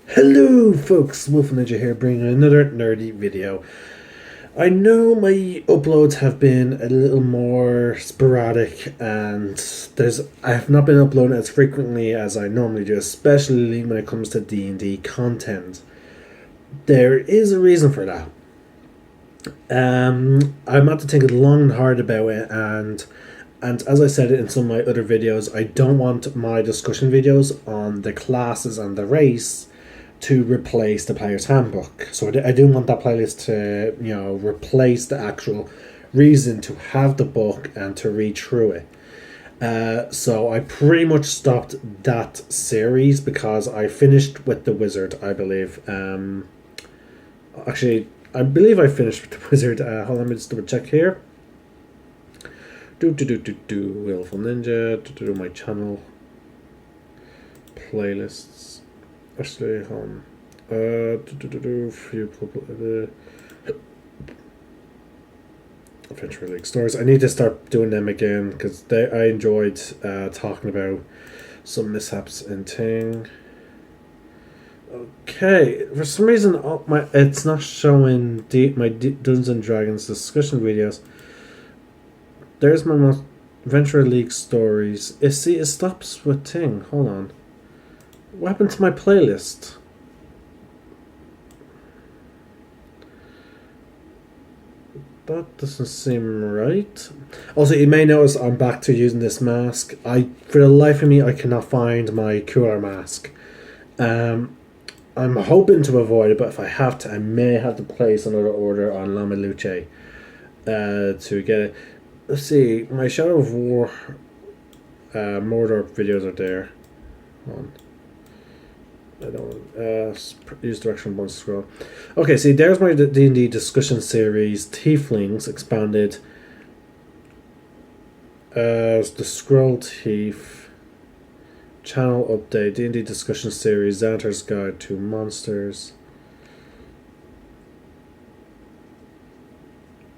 Hello folks, Wolf Ninja here bringing another nerdy video. I know my uploads have been a little more sporadic and I have not been uploading as frequently as I normally do, especially when it comes to D&D content. There is a reason for that. I'm about to think long and hard about it, and as I said in some of my other videos, I don't want my discussion videos on the classes and the race to replace the player's handbook. So I do want that playlist to, replace the actual reason to have the book and to read through it. So I pretty much stopped that series because I finished with the Wizard, I believe. Actually, I believe I finished with the Wizard. Hold on, let me just double check here. Willful Ninja. My channel playlists. Actually, home. Adventure League stories. I need to start doing them again because I enjoyed talking about some mishaps in Ting. Okay, for some reason, it's not showing my Dungeons and Dragons discussion videos. There's my most Adventure League stories. It stops with Ting. Hold on. What happened to my playlist? That doesn't seem right. Also, you may notice I'm back to using this mask. For the life of me, I cannot find my cooler mask. I'm hoping to avoid it, but if I have to, I may have to place another order on Lama Luce to get it. Let's see, my Shadow of War Mordor videos are there. Hold on. I don't use direction one scroll. Okay, see, there's my D&D discussion series, Tieflings expanded. The Scroll Thief channel update, D&D discussion series, Xantar's Guide to Monsters.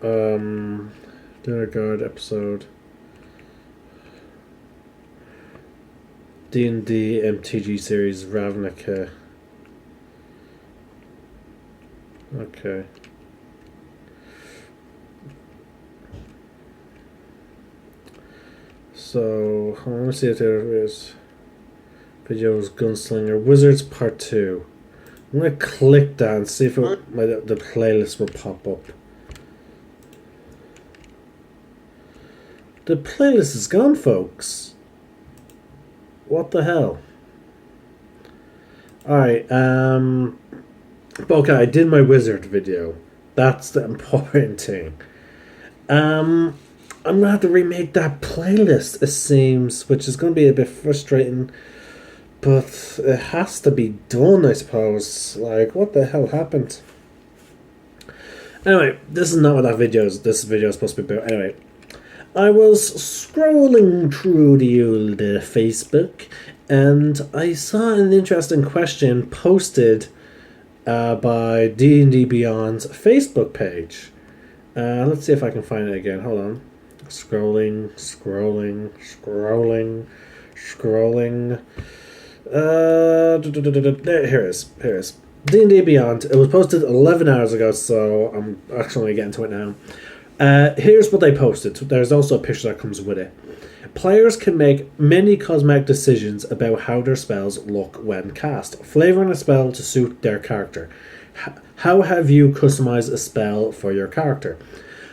Dinner Guard episode. D&D MTG series Ravnica. Okay. So, let me see if there is videos Gunslinger Wizards Part 2. I'm gonna click that and see if the playlist will pop up. The playlist is gone, folks. What the hell? Alright, okay, I did my Wizard video. That's the important thing. I'm gonna have to remake that playlist, it seems, which is gonna be a bit frustrating. But it has to be done, I suppose. Like, what the hell happened? Anyway, this is not what this video is supposed to be about. Anyway, I was scrolling through the old Facebook, and I saw an interesting question posted by D&D Beyond's Facebook page. Let's see if I can find it again. Hold on. Scrolling. Here it is. D&D Beyond. It was posted 11 hours ago, so I'm actually getting to it now. Here's what they posted. There's also a picture that comes with it. Players can make many cosmetic decisions about how their spells look when cast, flavoring a spell to suit their character. How have you customized a spell for your character?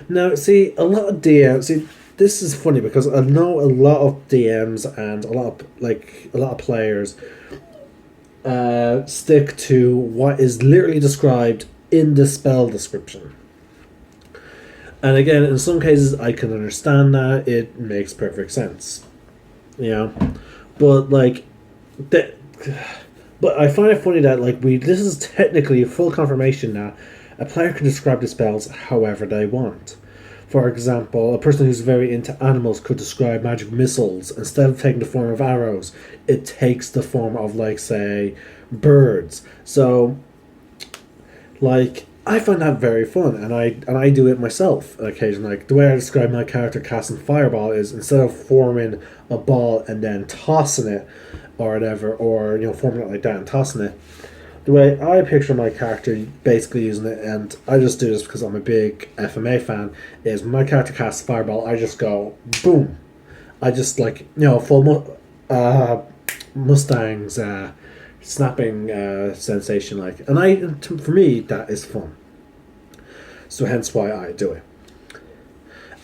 Now, see, a lot of DMs. This is funny because I know a lot of DMs and a lot of players stick to what is literally described in the spell description. And again, in some cases, I can understand that. It makes perfect sense. But but I find it funny that this is technically a full confirmation that a player can describe the spells however they want. For example, a person who's very into animals could describe magic missiles. Instead of taking the form of arrows, it takes the form of, say, birds. So, I find that very fun, and I do it myself occasionally. The way I describe my character casting Fireball is, instead of forming a ball and then tossing it, or whatever, or forming it like that and tossing it, the way I picture my character basically using it, and I just do this because I'm a big FMA fan, is when my character casts Fireball, I just go boom. I just like, full Mustang's snapping sensation, like, and for me that is fun. So hence why I do it.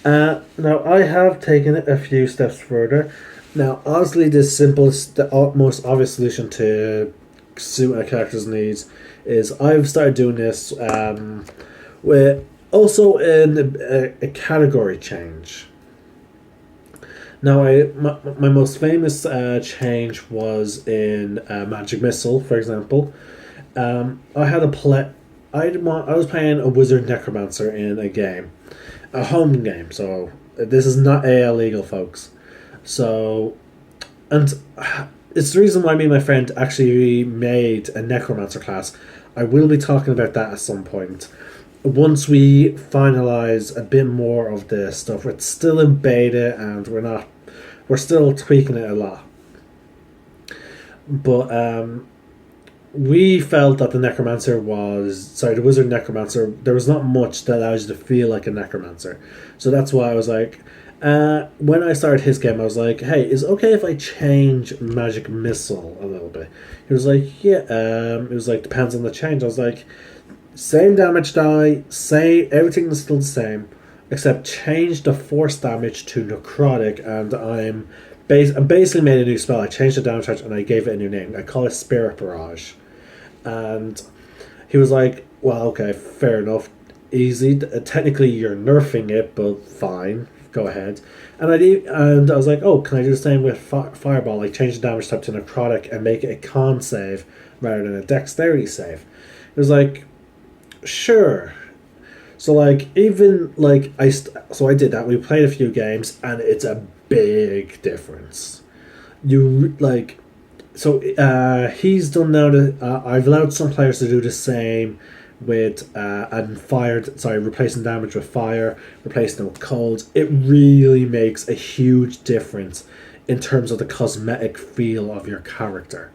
Now I have taken it a few steps further. Now, honestly, the most obvious solution to suit a character's needs is I've started doing this with also in a category change. Now, my most famous change was in Magic Missile, for example. I had a play. I was playing a Wizard Necromancer in a game, a home game. So this is not AL legal, folks. So, and it's the reason why me and my friend actually made a Necromancer class. I will be talking about that at some point. Once we finalize a bit more of this stuff, it's still in beta and we're still tweaking it a lot. But we felt that the Wizard Necromancer, there was not much that allows you to feel like a Necromancer. So that's why I was like, when I started his game, I was like, hey, is it okay if I change Magic Missile a little bit? He was like, yeah. It was like, depends on the change. I was like, same damage die, everything is still the same, except change the force damage to necrotic, and I basically made a new spell. I changed the damage type and I gave it a new name. I call it Spirit Barrage. And he was like, well, okay, fair enough. Easy. Technically, you're nerfing it, but fine. Go ahead. And I was like, oh, can I do the same with Fireball? Like, change the damage type to necrotic and make it a con save rather than a dexterity save. It was like, sure. So like, even like I did that. We played a few games, and it's a big difference. You like, so he's done now. I've allowed some players to do the same with replacing damage with fire, replacing it with cold. It really makes a huge difference in terms of the cosmetic feel of your character.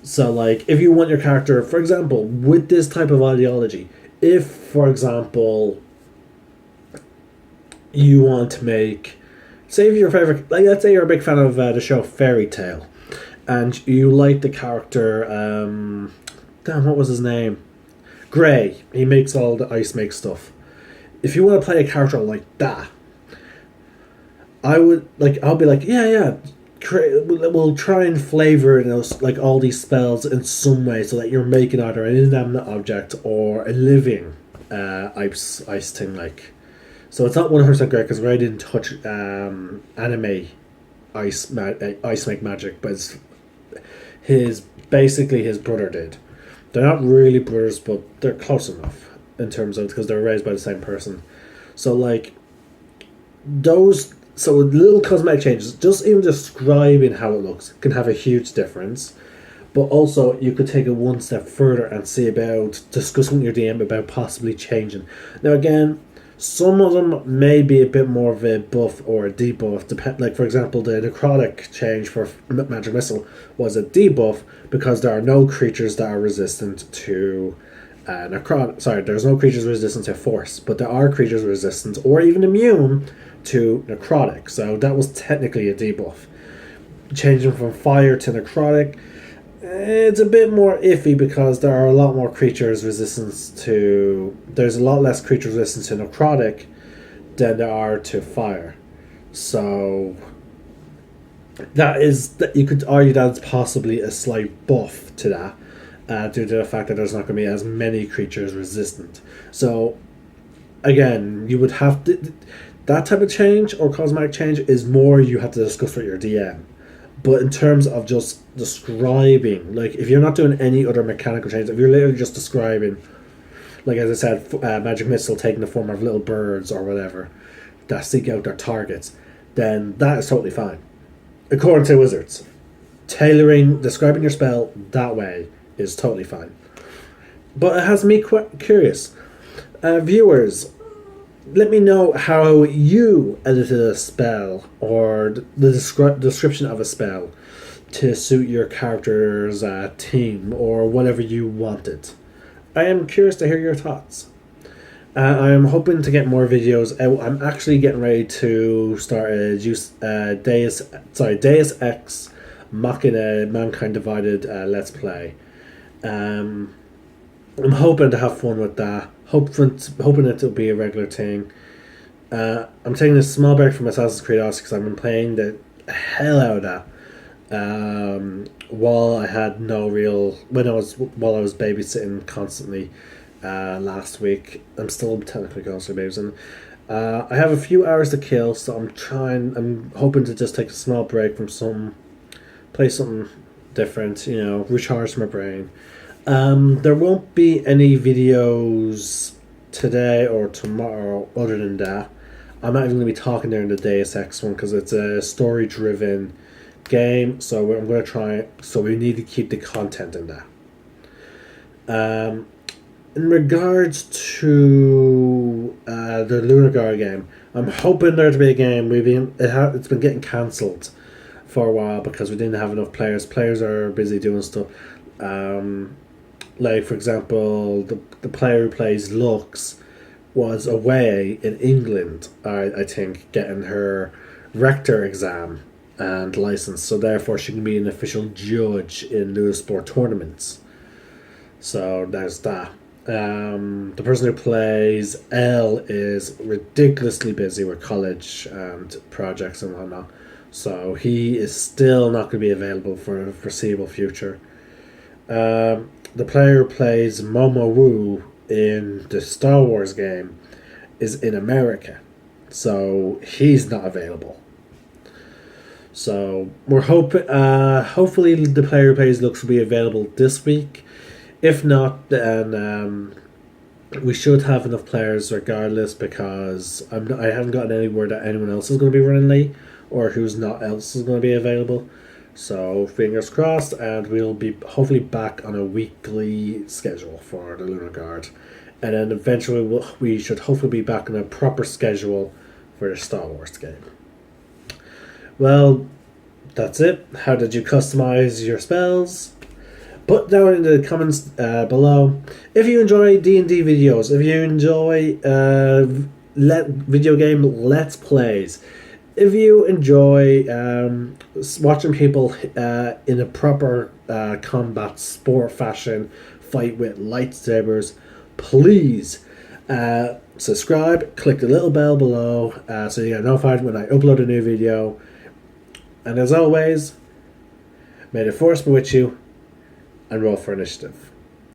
So, like, if you want your character, for example, with this type of ideology, if, for example, you want to make, say, if your favorite, like, let's say you're a big fan of the show Fairy Tail, and you like the character, what was his name? Gray. He makes all the ice make stuff. If you want to play a character like that, I'll be like, yeah. We'll try and flavor those, like, all these spells in some way so that you're making either an inanimate object or a living ice thing, like. So it's not 100% great because Ray didn't touch anime ice make magic, but it's basically his brother did. They're not really brothers, but they're close enough in terms of, because they're raised by the same person. So like those. So little cosmetic changes, just even describing how it looks, can have a huge difference. But also, you could take it one step further and see about discussing with your DM about possibly changing. Now, again, some of them may be a bit more of a buff or a debuff. Like, for example, the necrotic change for Magic Missile was a debuff because there are no creatures that are resistant to necrotic. Sorry, there's no creatures resistant to force, but there are creatures resistant or even immune to necrotic, so that was technically a debuff. Changing from fire to necrotic, it's a bit more iffy because there are a lot more creatures there's a lot less creatures resistant to necrotic than there are to fire. So that you could argue that's possibly a slight buff to that, due to the fact that there's not going to be as many creatures resistant. So again, you would have to. That type of change or cosmetic change is more you have to discuss with your DM. But in terms of just describing, like, if you're not doing any other mechanical change, if you're literally just describing, like as I said, Magic Missile taking the form of little birds or whatever that seek out their targets, then that is totally fine. According to Wizards, describing your spell that way is totally fine. But it has me curious. Viewers, let me know how you edited a spell or the description of a spell. to suit your character's theme or whatever you wanted. I am curious to hear your thoughts. I'm hoping to get more videos out. I'm actually getting ready to start a Deus Ex Machina Mankind Divided Let's Play. I'm hoping to have fun with that. Hoping it will be a regular thing. I'm taking a small break from Assassin's Creed Odyssey because I've been playing the hell out of that. While I had no real while I was babysitting constantly last week. I'm still technically constantly babysitting. I have a few hours to kill, so I'm hoping to just take a small break from play something different, recharge my brain. There won't be any videos today or tomorrow other than that. I'm not even going to be talking during the Deus Ex one because it's a story driven game, so I'm going to try. So we need to keep the content in that. In regards to the Lunar Guard game, I'm hoping there to be a game. It's been getting cancelled for a while because we didn't have enough players. Players are busy doing stuff. Like for example, the player who plays Lux was away in England. I think getting her rector exam and license, so therefore she can be an official judge in Lua Sport tournaments. So there's that. The person who plays L is ridiculously busy with college and projects and whatnot, so he is still not going to be available for the foreseeable future. The player who plays Momo Wu in the Star Wars game is in America, so he's not available. So we're hoping, hopefully, the player who plays Lux will be available this week. If not, then we should have enough players regardless, because I haven't gotten any word that anyone else is going to be running late or who's not else is going to be available. So fingers crossed, and we'll be hopefully back on a weekly schedule for the Lunar Guard, and then eventually we should hopefully be back on a proper schedule for the Star Wars game. Well, that's it. How did you customize your spells? Put down in the comments below if you enjoy D&D videos, if you enjoy video game Let's Plays, if you enjoy watching people in a proper combat sport fashion fight with lightsabers. Please subscribe, click the little bell below so you get notified when I upload a new video. And as always, may the force be with you, and roll for initiative.